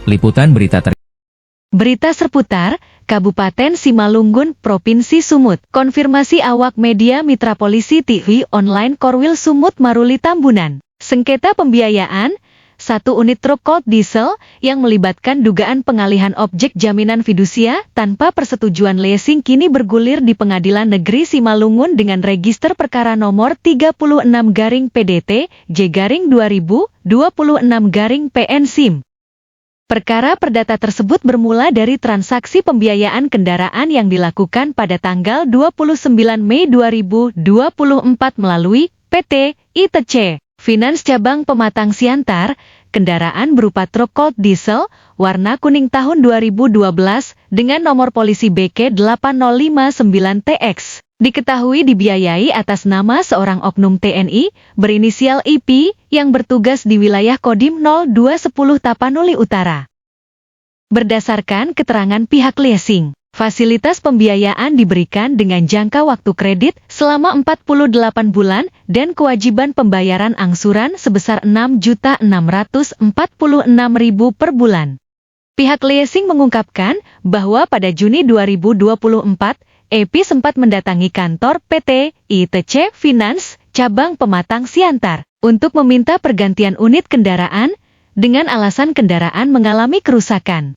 Liputan berita Berita seputar Kabupaten Simalungun, Provinsi Sumut. Konfirmasi awak media Mitra Polisi TV Online Korwil Sumut Maruli Tambunan. Sengketa pembiayaan 1 unit truk cold diesel yang melibatkan dugaan pengalihan objek jaminan fidusia tanpa persetujuan leasing kini bergulir di Pengadilan Negeri Simalungun dengan register perkara nomor 36-PDT J-2026-PN SIM. Perkara perdata tersebut bermula dari transaksi pembiayaan kendaraan yang dilakukan pada tanggal 29 Mei 2024 melalui PT ITC Finance Cabang Pematang Siantar. Kendaraan berupa truk cold diesel warna kuning tahun 2012 dengan nomor polisi BK 8059TX. Diketahui dibiayai atas nama seorang oknum TNI berinisial IP yang bertugas di wilayah Kodim 0210 Tapanuli Utara. Berdasarkan keterangan pihak leasing, fasilitas pembiayaan diberikan dengan jangka waktu kredit selama 48 bulan dan kewajiban pembayaran angsuran sebesar Rp6.646.000 per bulan. Pihak leasing mengungkapkan bahwa pada Juni 2024, EP sempat mendatangi kantor PT ITC Finance Cabang Pematang Siantar untuk meminta pergantian unit kendaraan dengan alasan kendaraan mengalami kerusakan.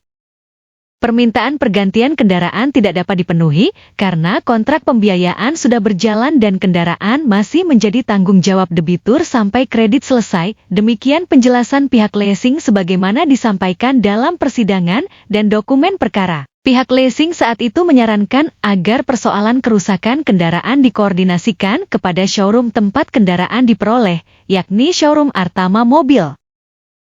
Permintaan pergantian kendaraan tidak dapat dipenuhi karena kontrak pembiayaan sudah berjalan dan kendaraan masih menjadi tanggung jawab debitur sampai kredit selesai. Demikian penjelasan pihak leasing sebagaimana disampaikan dalam persidangan dan dokumen perkara. Pihak leasing saat itu menyarankan agar persoalan kerusakan kendaraan dikoordinasikan kepada showroom tempat kendaraan diperoleh, yakni showroom Artama Mobil.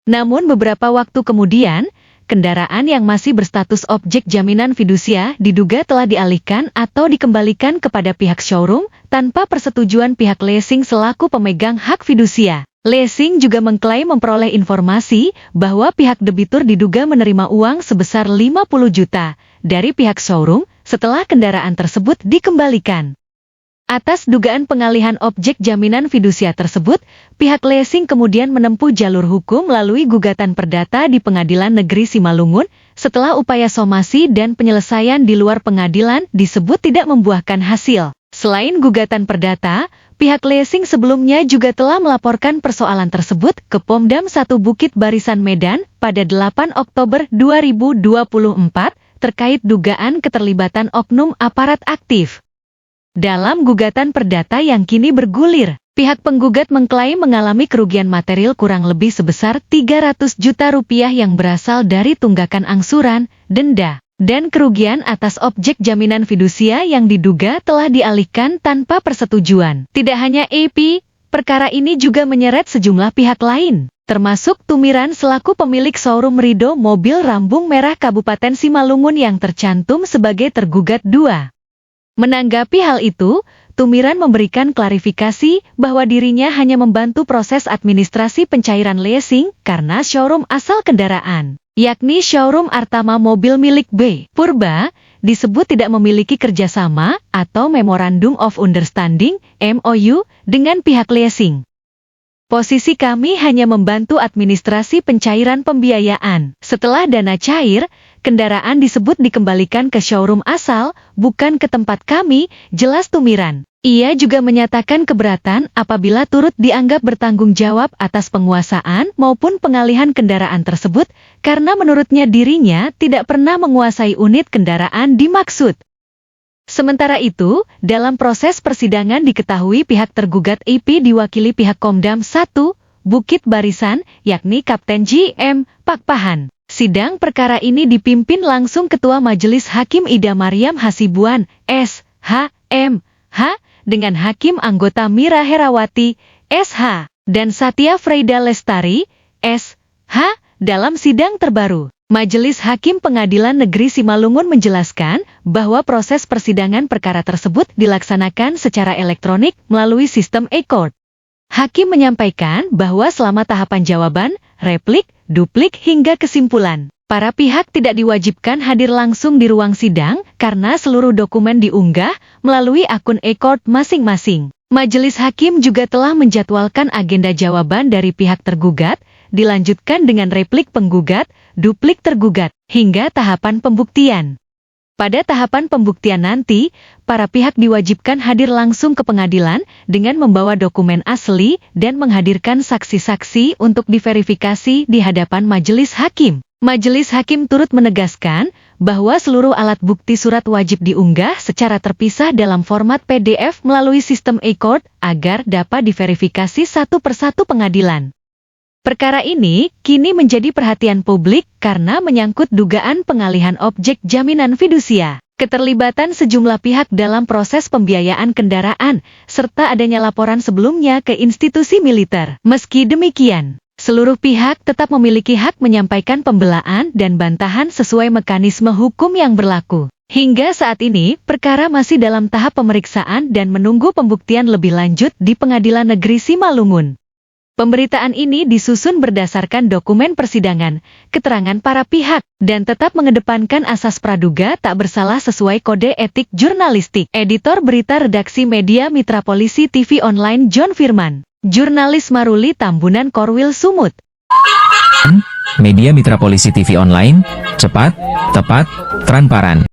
Namun beberapa waktu kemudian, kendaraan yang masih berstatus objek jaminan fidusia diduga telah dialihkan atau dikembalikan kepada pihak showroom tanpa persetujuan pihak leasing selaku pemegang hak fidusia. Leasing juga mengklaim memperoleh informasi bahwa pihak debitur diduga menerima uang sebesar 50 juta dari pihak showroom setelah kendaraan tersebut dikembalikan. Atas dugaan pengalihan objek jaminan fidusia tersebut, pihak leasing kemudian menempuh jalur hukum melalui gugatan perdata di Pengadilan Negeri Simalungun setelah upaya somasi dan penyelesaian di luar pengadilan disebut tidak membuahkan hasil. Selain gugatan perdata, pihak leasing sebelumnya juga telah melaporkan persoalan tersebut ke Pomdam 1 Bukit Barisan Medan pada 8 Oktober 2024 terkait dugaan keterlibatan oknum aparat aktif. Dalam gugatan perdata yang kini bergulir, pihak penggugat mengklaim mengalami kerugian material kurang lebih sebesar 300 juta rupiah yang berasal dari tunggakan angsuran, denda, dan kerugian atas objek jaminan fidusia yang diduga telah dialihkan tanpa persetujuan. Tidak hanya EP, perkara ini juga menyeret sejumlah pihak lain, termasuk Tumiran selaku pemilik showroom Rido Mobil Rambung Merah Kabupaten Simalungun yang tercantum sebagai tergugat 2. Menanggapi hal itu, Tumiran memberikan klarifikasi bahwa dirinya hanya membantu proses administrasi pencairan leasing karena showroom asal kendaraan, yakni showroom Artama Mobil milik B. Purba, disebut tidak memiliki kerjasama atau Memorandum of Understanding (MOU) dengan pihak leasing. Posisi kami hanya membantu administrasi pencairan pembiayaan. Setelah dana cair, kendaraan disebut dikembalikan ke showroom asal, bukan ke tempat kami, jelas Tumiran. Ia juga menyatakan keberatan apabila turut dianggap bertanggung jawab atas penguasaan maupun pengalihan kendaraan tersebut, karena menurutnya dirinya tidak pernah menguasai unit kendaraan dimaksud. Sementara itu, dalam proses persidangan diketahui pihak tergugat IP diwakili pihak Komdam 1 Bukit Barisan, yakni Kapten JM Pakpahan. Sidang perkara ini dipimpin langsung Ketua Majelis Hakim Ida Mariam Hasibuan, SH.M.H., dengan Hakim Anggota Mira Herawati, SH, dan Satya Freida Lestari, SH, dalam sidang terbaru. Majelis Hakim Pengadilan Negeri Simalungun menjelaskan bahwa proses persidangan perkara tersebut dilaksanakan secara elektronik melalui sistem e-court. Hakim menyampaikan bahwa selama tahapan jawaban, replik, duplik hingga kesimpulan, para pihak tidak diwajibkan hadir langsung di ruang sidang karena seluruh dokumen diunggah melalui akun e-court masing-masing. Majelis Hakim juga telah menjadwalkan agenda jawaban dari pihak tergugat, dilanjutkan dengan replik penggugat, duplik tergugat, hingga tahapan pembuktian. Pada tahapan pembuktian nanti, para pihak diwajibkan hadir langsung ke pengadilan dengan membawa dokumen asli dan menghadirkan saksi-saksi untuk diverifikasi di hadapan Majelis Hakim. Majelis Hakim turut menegaskan bahwa seluruh alat bukti surat wajib diunggah secara terpisah dalam format PDF melalui sistem e-court agar dapat diverifikasi satu persatu pengadilan. Perkara ini kini menjadi perhatian publik karena menyangkut dugaan pengalihan objek jaminan fidusia, keterlibatan sejumlah pihak dalam proses pembiayaan kendaraan, serta adanya laporan sebelumnya ke institusi militer. Meski demikian, seluruh pihak tetap memiliki hak menyampaikan pembelaan dan bantahan sesuai mekanisme hukum yang berlaku. Hingga saat ini, perkara masih dalam tahap pemeriksaan dan menunggu pembuktian lebih lanjut di Pengadilan Negeri Simalungun. Pemberitaan ini disusun berdasarkan dokumen persidangan, keterangan para pihak, dan tetap mengedepankan asas praduga tak bersalah sesuai kode etik jurnalistik. Editor Berita Redaksi Media Mitra Polisi TV Online John Firman. Jurnalis Maruli Tambunan Korwil Sumut. Media Mitra Polisi TV Online, cepat, tepat, transparan.